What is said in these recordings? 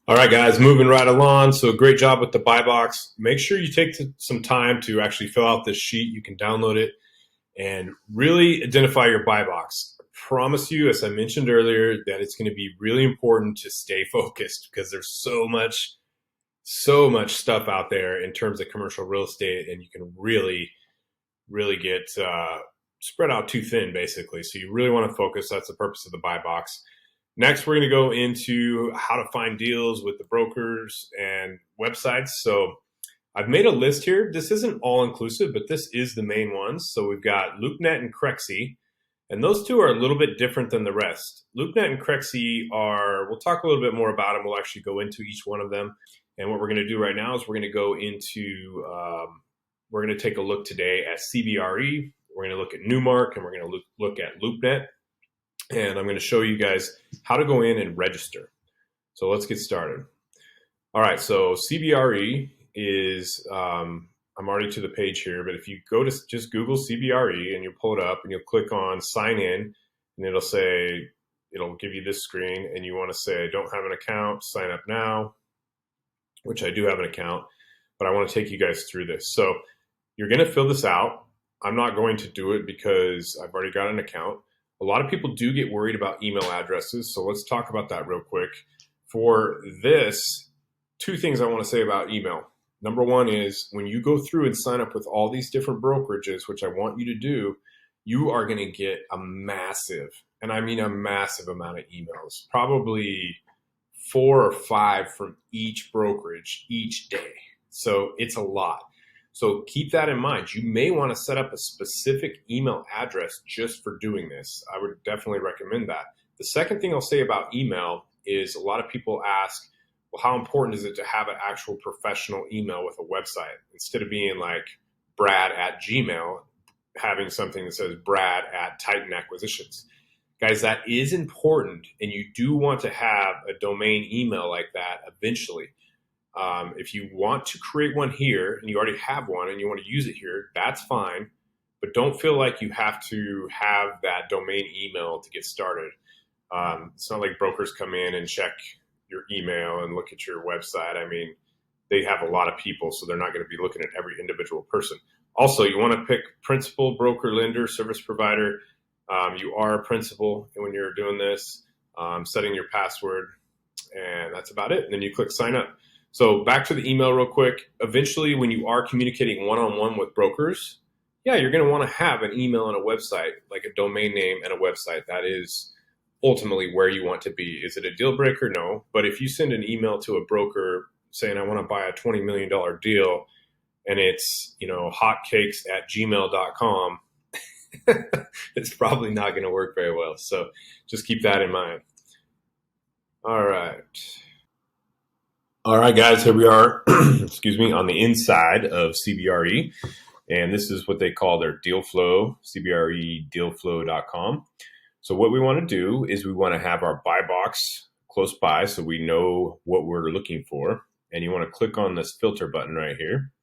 All right, guys, moving right along. So great job with the buy box. Make sure you take some time to actually fill out this sheet. You can download it and really identify your buy box. I promise you, as I mentioned earlier, that it's going to be really important to stay focused because there's so much stuff out there in terms of commercial real estate, and you can really get spread out too thin, basically. So you really want to focus. That's the purpose of the buy box. Next, we're going to go into how to find deals with the brokers and websites. So I've made a list here. This isn't all inclusive, but this is the main ones. So we've got LoopNet and Crexi, and those two are a little bit different than the rest. LoopNet and Crexi we'll talk a little bit more about them. We'll actually go into each one of them. And what we're going to do right now is we're going to go into, we're going to take a look today at CBRE. We're going to look at Newmark, and we're going to look at LoopNet. And I'm going to show you guys how to go in and register. So let's get started. All right, so CBRE is, I'm already to the page here, but if you go to just Google CBRE and you pull it up and you'll click on sign in, and it'll give you this screen, and you want to say, I don't have an account, sign up now, which I do have an account, but I want to take you guys through this. So you're going to fill this out. I'm not going to do it because I've already got an account. A lot of people do get worried about email addresses, so let's talk about that real quick. For this, two things I want to say about email. Number one is when you go through and sign up with all these different brokerages, which I want you to do, you are going to get a massive, and I mean a massive amount of emails, probably 4 or 5 from each brokerage each day. So it's a lot. So keep that in mind. You may want to set up a specific email address just for doing this. I would definitely recommend that. The second thing I'll say about email is a lot of people ask, well, how important is it to have an actual professional email with a website? Instead of being like Brad@Gmail, having something that says Brad@Titan Acquisitions. Guys, that is important, and you do want to have a domain email like that eventually. If you want to create one here and you already have one and you want to use it here, that's fine. But don't feel like you have to have that domain email to get started. It's not like brokers come in and check your email and look at your website. I mean, they have a lot of people, so they're not going to be looking at every individual person. Also, you want to pick principal, broker, lender, service provider. You are a principal when you're doing this, setting your password, and that's about it. And then you click sign up. So back to the email real quick. Eventually, when you are communicating one-on-one with brokers, yeah, you're going to want to have an email and a website, like a domain name and a website. That is ultimately where you want to be. Is it a deal breaker? No. But if you send an email to a broker saying, I want to buy a $20 million deal, and it's, hotcakes@gmail.com, it's probably not going to work very well. So just keep that in mind. All right. All right, guys, here we are, excuse me, on the inside of CBRE, and this is what they call their deal flow, CBREdealflow.com. So what we want to do is we want to have our buy box close by so we know what we're looking for, and you want to click on this filter button right here,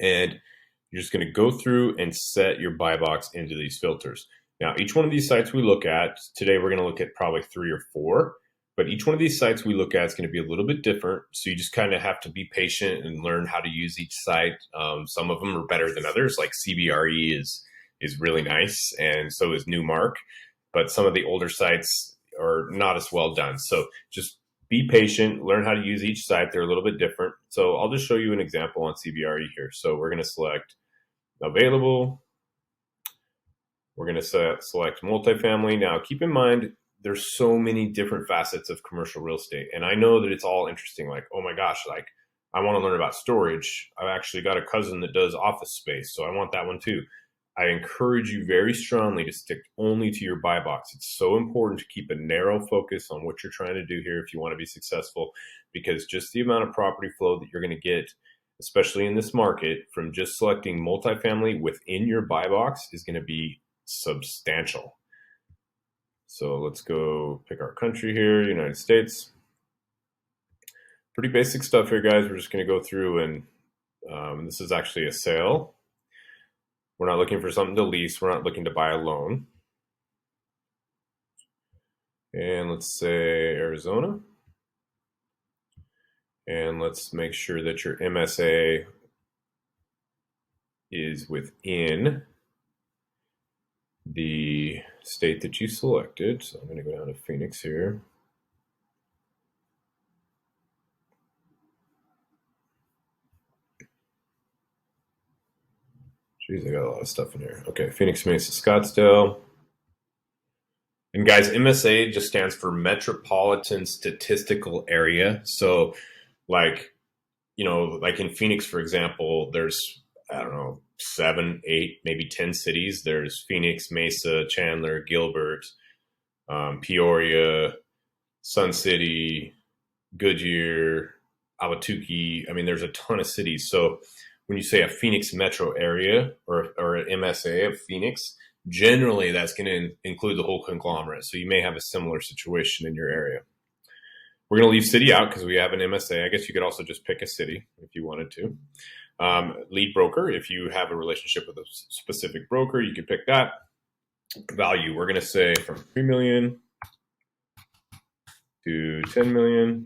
and you're just going to go through and set your buy box into these filters. Now, each one of these sites we look at, today we're going to look at probably 3 or 4. But each one of these sites we look at is going to be a little bit different. So you just kind of have to be patient and learn how to use each site. Some of them are better than others, like CBRE is really nice, and so is Newmark. But some of the older sites are not as well done. So just be patient, learn how to use each site. They're a little bit different. So I'll just show you an example on CBRE here. So we're going to select available. We're going to select multifamily. Now, keep in mind, there's so many different facets of commercial real estate. And I know that it's all interesting. Like, oh my gosh, like I want to learn about storage. I've actually got a cousin that does office space, so I want that one too. I encourage you very strongly to stick only to your buy box. It's so important to keep a narrow focus on what you're trying to do here if you want to be successful, because just the amount of property flow that you're going to get, especially in this market, from just selecting multifamily within your buy box is going to be substantial. So let's go pick our country here, United States. Pretty basic stuff here, guys. We're just going to go through and this is actually a sale. We're not looking for something to lease. We're not looking to buy a loan. And let's say Arizona. And let's make sure that your MSA is within the state that you selected. So I'm going to go down to Phoenix here. Jeez, I got a lot of stuff in here. Okay, Phoenix, Mesa, Scottsdale. And guys, MSA just stands for Metropolitan Statistical Area. So, like, like in Phoenix, for example, there's, I don't know, 7, 8, maybe 10 cities. There's Phoenix, Mesa, Chandler, Gilbert, Peoria, Sun City, Goodyear, Ahwatukee. I mean, there's a ton of cities. So when you say a Phoenix metro area or an MSA of Phoenix, generally that's going to include the whole conglomerate. So you may have a similar situation in your area. We're going to leave city out because we have an MSA. I guess you could also just pick a city if you wanted to. Lead broker, if you have a relationship with a specific broker, you can pick that. Value, we're going to say from 3 million to 10 million.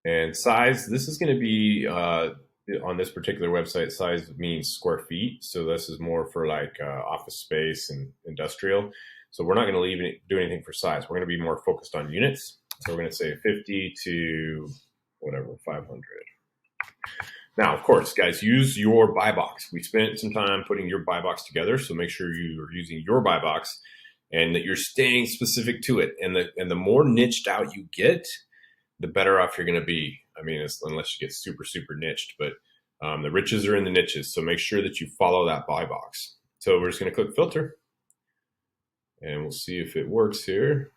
And size, this is going to be on this particular website, size means square feet. So this is more for like office space and industrial. So we're not going to do anything for size. We're going to be more focused on units. So we're going to say 50 to whatever, 500. Now, of course, guys, use your buy box. We spent some time putting your buy box together. So make sure you're using your buy box and that you're staying specific to it. And the more niched out you get, the better off you're going to be. I mean, unless you get super, super niched, but the riches are in the niches. So make sure that you follow that buy box. So we're just going to click filter and we'll see if it works here.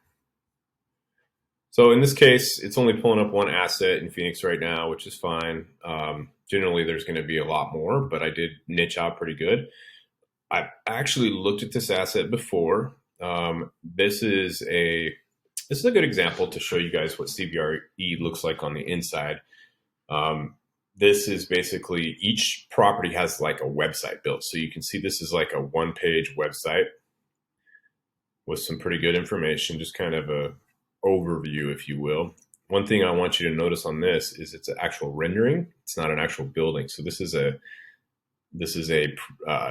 So in this case, it's only pulling up one asset in Phoenix right now, which is fine. Generally, there's going to be a lot more, but I did niche out pretty good. I actually looked at this asset before. This is a good example to show you guys what CBRE looks like on the inside. This is basically each property has like a website built. So you can see this is like a one-page website with some pretty good information, just kind of a overview, if you will. One thing I want you to notice on this is it's an actual rendering. It's not an actual building. So this is a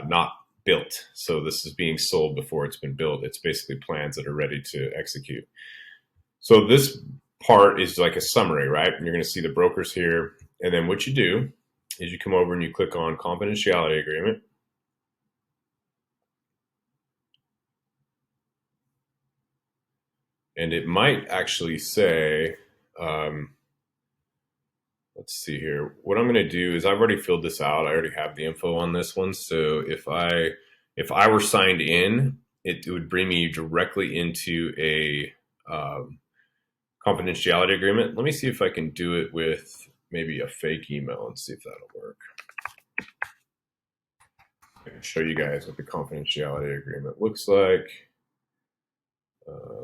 not built. So this is being sold before it's been built. It's basically plans that are ready to execute. So this part is like a summary, right? And you're going to see the brokers here. And then what you do is you come over and you click on confidentiality agreement. And it might actually say, let's see here. What I'm going to do is I've already filled this out. I already have the info on this one. So if I were signed in, it would bring me directly into a confidentiality agreement. Let me see if I can do it with maybe a fake email and see if that'll work. I can show you guys what the confidentiality agreement looks like.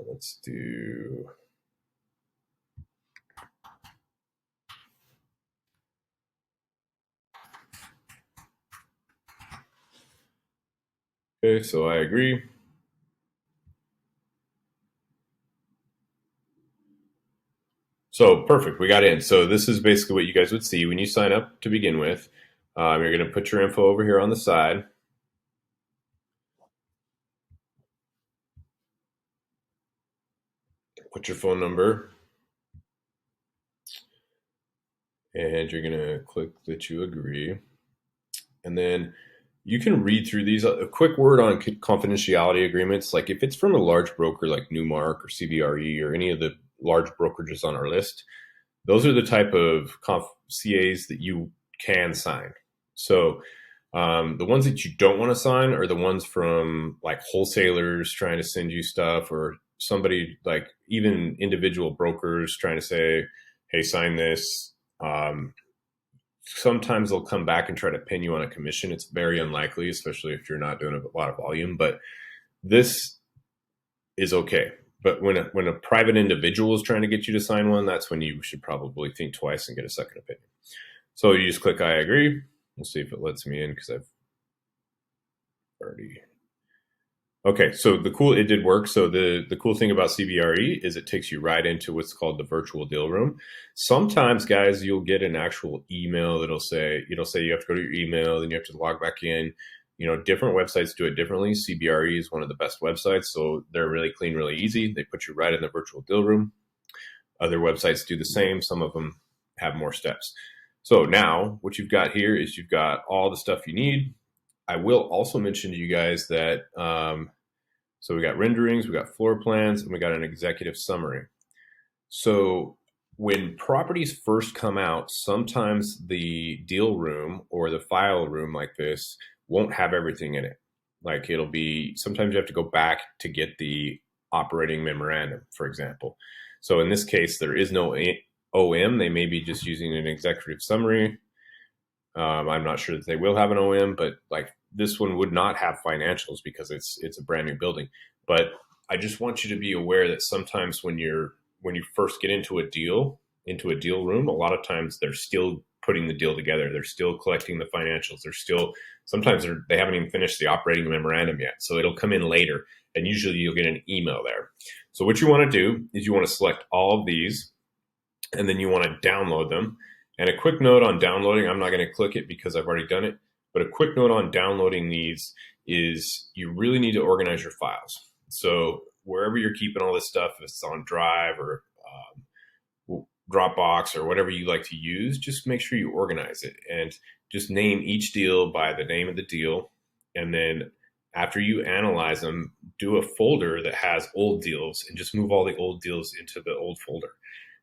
Let's do. Okay, so I agree. So perfect, we got in. So this is basically what you guys would see when you sign up to begin with. You're going to put your info over here on the side. Put your phone number. And you're going to click that you agree. And then you can read through these. A quick word on confidentiality agreements. Like if it's from a large broker like Newmark or CBRE or any of the large brokerages on our list, those are the type of CAs that you can sign. So the ones that you don't want to sign are the ones from like wholesalers trying to send you stuff, or somebody like even individual brokers trying to say, hey, sign this. Sometimes they'll come back and try to pin you on a commission. It's very unlikely, especially if you're not doing a lot of volume, but this is okay. But when a private individual is trying to get you to sign one, that's when you should probably think twice and get a second opinion. So you just click I agree. We'll see if it lets me in because I've already Okay, so it did work. So the cool thing about CBRE is it takes you right into what's called the virtual deal room. Sometimes, guys, you'll get an actual email that'll say, you have to go to your email, then you have to log back in. Different websites do it differently. CBRE is one of the best websites, so they're really clean, really easy. They put you right in the virtual deal room. Other websites do the same. Some of them have more steps. So now what you've got here is you've got all the stuff you need. I will also mention to you guys that so we got renderings, we got floor plans, and we got an executive summary. So when properties first come out, sometimes the deal room or the file room like this won't have everything in it. Like sometimes you have to go back to get the operating memorandum, for example. So in this case, there is no OM. They may be just using an executive summary. I'm not sure that they will have an OM, but like this one would not have financials because it's a brand new building. But I just want you to be aware that sometimes when you first get into a deal room, a lot of times they're still putting the deal together. They're still collecting the financials. Sometimes they haven't even finished the operating memorandum yet. So it'll come in later, and usually you'll get an email there. So what you want to do is you want to select all of these, and then you want to download them. And a quick note on downloading, I'm not going to click it because I've already done it, but a quick note on downloading these is you really need to organize your files. So wherever you're keeping all this stuff, if it's on Drive or Dropbox or whatever you like to use, just make sure you organize it and just name each deal by the name of the deal. And then after you analyze them, do a folder that has old deals and just move all the old deals into the old folder.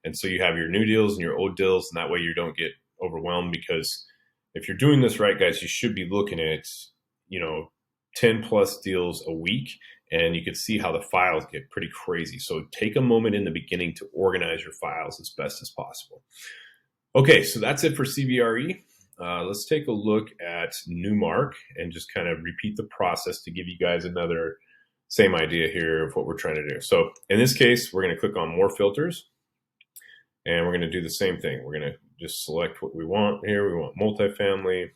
And so you have your new deals and your old deals, and that way you don't get overwhelmed, because if you're doing this right, guys, you should be looking at, 10 plus deals a week, and you can see how the files get pretty crazy. So take a moment in the beginning to organize your files as best as possible. Okay, so that's it for CBRE. Let's take a look at Newmark and just kind of repeat the process to give you guys another same idea here of what we're trying to do. So in this case, we're going to click on More Filters. And we're going to do the same thing. We're going to just select what we want here. We want multifamily.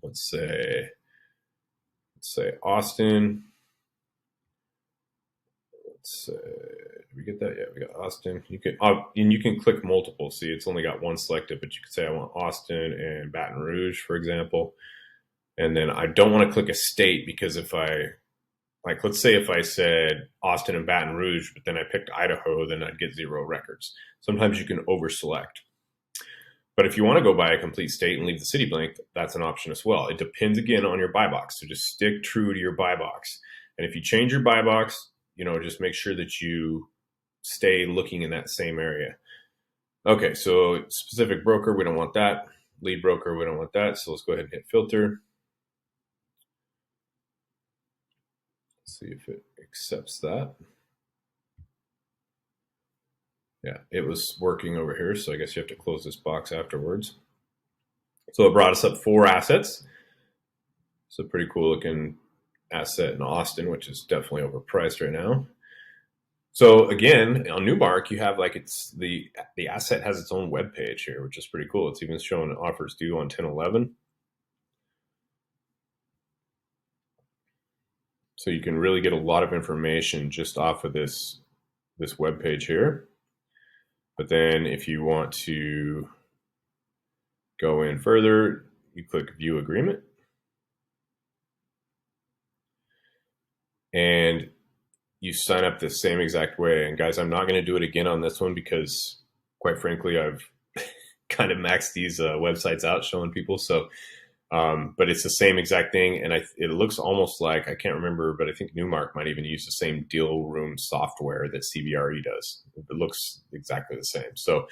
Let's say Austin. Let's say, did we get that? Yeah, we got Austin. And you can click multiple. See, it's only got one selected, but you could say I want Austin and Baton Rouge, for example. And then I don't want to click a state, because let's say if I said Austin and Baton Rouge, but then I picked Idaho, then I'd get 0 records. Sometimes you can over-select. But if you want to go by a complete state and leave the city blank, that's an option as well. It depends, again, on your buy box. So just stick true to your buy box. And if you change your buy box, just make sure that you stay looking in that same area. Okay, so specific broker, we don't want that. Lead broker, we don't want that. So let's go ahead and hit filter. See if it accepts that. Yeah, it was working over here, so I guess you have to close this box afterwards. So it brought us up 4 assets. It's a pretty cool looking asset in Austin, which is definitely overpriced right now. So again, on Newmark, you have the asset has its own web page here, which is pretty cool. It's even showing offers due on 10/11. So you can really get a lot of information just off of this web page here. But then if you want to go in further, you click View Agreement. And you sign up the same exact way. And guys, I'm not going to do it again on this one because, quite frankly, I've kind of maxed these websites out showing people. So, but it's the same exact thing. And it looks almost like, I can't remember, but I think Newmark might even use the same deal room software that CBRE does. It looks exactly the same. So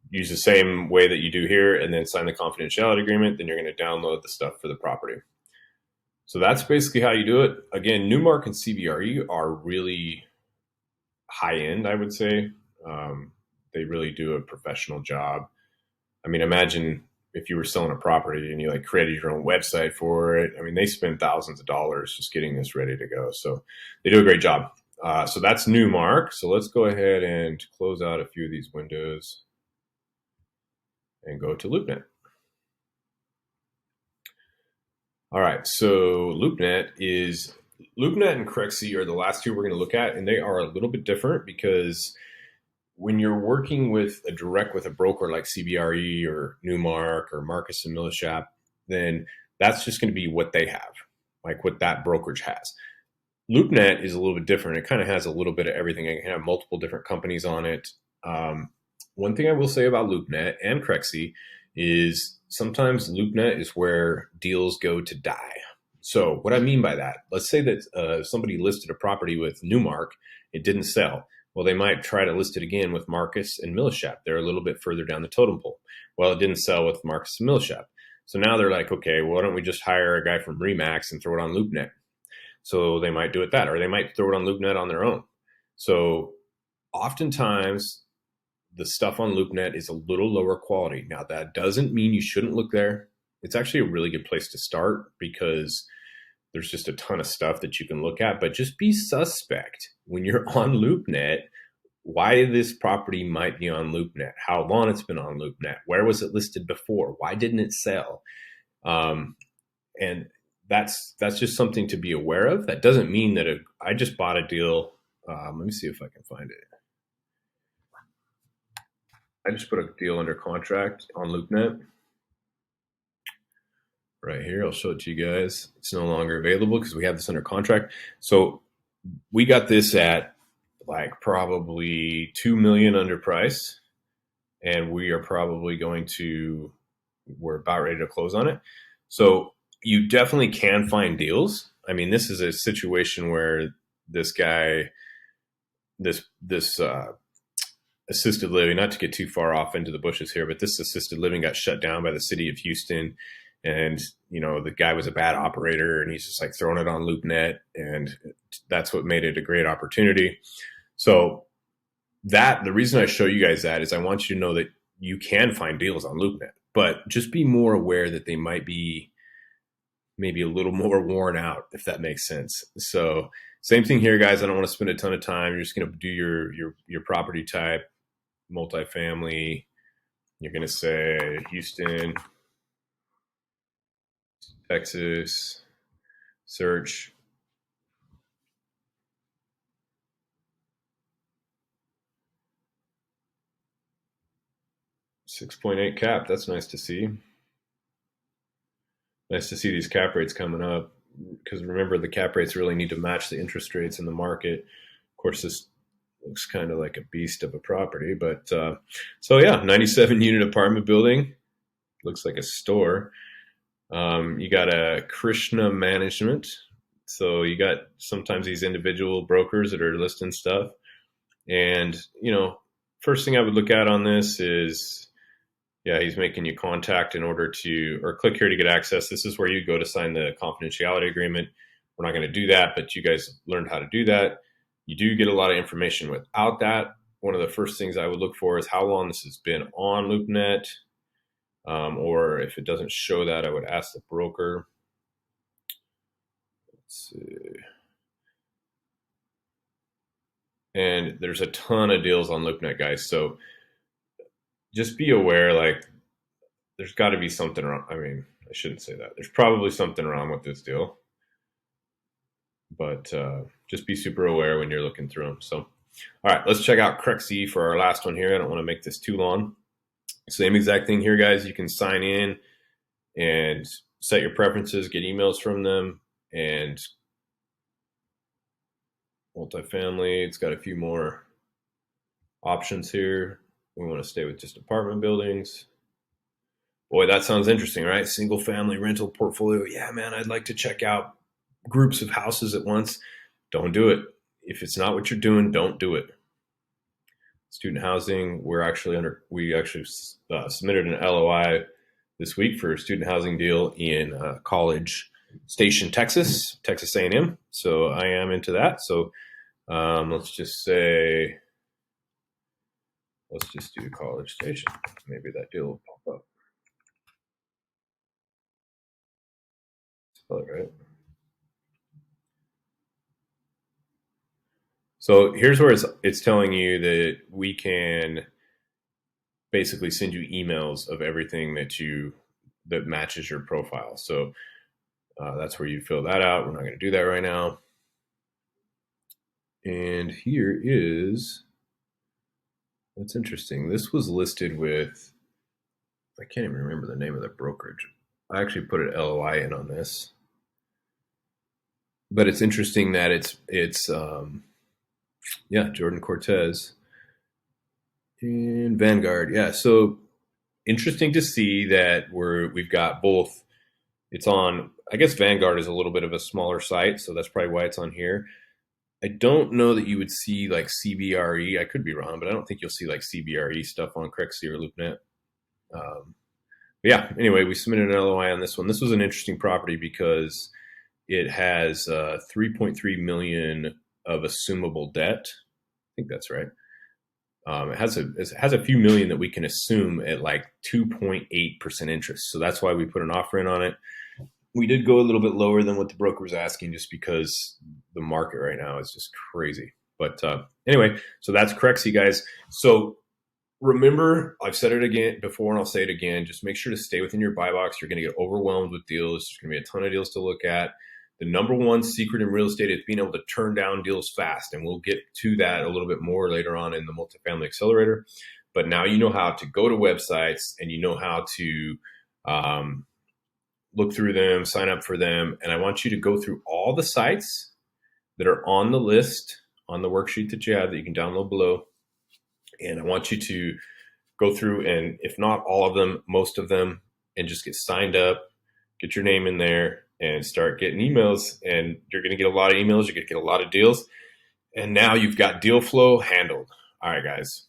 use the same way that you do here, and then sign the confidentiality agreement. Then you're going to download the stuff for the property. So that's basically how you do it. Again, Newmark and CBRE are really high end, I would say. They really do a professional job. I mean, imagine if you were selling a property and you created your own website for it. I mean, they spend thousands of dollars just getting this ready to go. So they do a great job. So that's Newmark. So let's go ahead and close out a few of these windows and go to LoopNet. All right, so LoopNet is LoopNet and Crexi are the last two we're going to look at, and they are a little bit different because when you're working with a broker like CBRE or Newmark or Marcus and Millichap, then that's just going to be what they have, like what that brokerage has. LoopNet is a little bit different. It kind of has a little bit of everything. It can have multiple different companies on it. One thing I will say about LoopNet and Crexi is sometimes LoopNet is where deals go to die. So what I mean by that, let's say that somebody listed a property with Newmark, it didn't sell. Well, they might try to list it again with Marcus and Millichap. They're a little bit further down the totem pole. Well, it didn't sell with Marcus and Millichap. So now they're like, okay, well, why don't we just hire a guy from Remax and throw it on LoopNet? So they might do it that, or they might throw it on LoopNet on their own. So oftentimes the stuff on LoopNet is a little lower quality. Now that doesn't mean you shouldn't look there. It's actually a really good place to start because there's just a ton of stuff that you can look at, but just be suspect when you're on LoopNet why this property might be on LoopNet, how long it's been on LoopNet, where was it listed before, why didn't it sell? And that's just something to be aware of. That doesn't mean that I just bought a deal. Let me see if I can find it. I just put a deal under contract on LoopNet right here. I'll show it to you guys. It's no longer available because we have this under contract. So we got this at like probably $2 million under price, and we're about ready to close on it. So you definitely can find deals. I mean, this is a situation where this guy, this assisted living, not to get too far off into the bushes here, but this assisted living got shut down by the city of Houston. And, the guy was a bad operator, and he's just like throwing it on LoopNet. And that's what made it a great opportunity. So the reason I show you guys that is I want you to know that you can find deals on LoopNet, but just be more aware that they might be maybe a little more worn out, if that makes sense. So same thing here, guys. I don't want to spend a ton of time. You're just going to do your property type, multifamily. You're going to say Houston, Texas, search. $6.8 cap. That's nice to see. Nice to see these cap rates coming up, because remember, the cap rates really need to match the interest rates in the market. Of course, this looks kind of like a beast of a property, but so yeah, 97 unit apartment building. Looks like a store. You got a Krishna Management. So you got sometimes these individual brokers that are listing stuff. And, first thing I would look at on this is, yeah, he's making you contact in order to, or click here to get access. This is where you go to sign the confidentiality agreement. We're not going to do that, but you guys learned how to do that. You do get a lot of information without that. One of the first things I would look for is how long this has been on LoopNet. Or if it doesn't show that, I would ask the broker. Let's see. And there's a ton of deals on LoopNet, guys. So just be aware, like, there's got to be something wrong. I mean, I shouldn't say that. There's probably something wrong with this deal. But just be super aware when you're looking through them. So, all right, let's check out Crexi for our last one here. I don't want to make this too long. Same exact thing here, guys. You can sign in and set your preferences, get emails from them, and multifamily. It's got a few more options here. We want to stay with just apartment buildings. Boy, that sounds interesting, right? Single family rental portfolio. Yeah, man, I'd like to check out groups of houses at once. Don't do it. If it's not what you're doing, don't do it. Student housing, we actually submitted an LOI this week for a student housing deal in College Station, Texas A&M. So I am into that. So let's just do College Station. Maybe that deal will pop up. Spell it right. So here's where it's telling you that we can basically send you emails of everything that matches your profile. So that's where you fill that out. We're not going to do that right now. And here is, that's interesting. This was listed with, I can't even remember the name of the brokerage. I actually put an LOI in on this, but it's interesting that yeah, Jordan Cortez and Vanguard. Yeah, so interesting to see that we've got both. It's on. I guess Vanguard is a little bit of a smaller site, so that's probably why it's on here. I don't know that you would see like CBRE. I could be wrong, but I don't think you'll see like CBRE stuff on Crexy or LoopNet. But yeah, anyway, we submitted an LOI on this one. This was an interesting property because it has 3.3 million of assumable debt. I think that's right. It has a few million that we can assume at like 2.8% interest. So that's why we put an offer in on it. We did go a little bit lower than what the broker was asking just because the market right now is just crazy. But anyway, so that's Crexy, guys. So remember, I've said it again before and I'll say it again. Just make sure to stay within your buy box. You're going to get overwhelmed with deals. There's going to be a ton of deals to look at. The number one secret in real estate is being able to turn down deals fast. And we'll get to that a little bit more later on in the Multifamily Accelerator. But now you know how to go to websites and you know how to look through them, sign up for them. And I want you to go through all the sites that are on the list on the worksheet that you have that you can download below. And I want you to go through and, if not all of them, most of them, and just get signed up, get your name in there, and start getting emails. And you're going to get a lot of emails. You're going to get a lot of deals. And now you've got deal flow handled. All right, guys.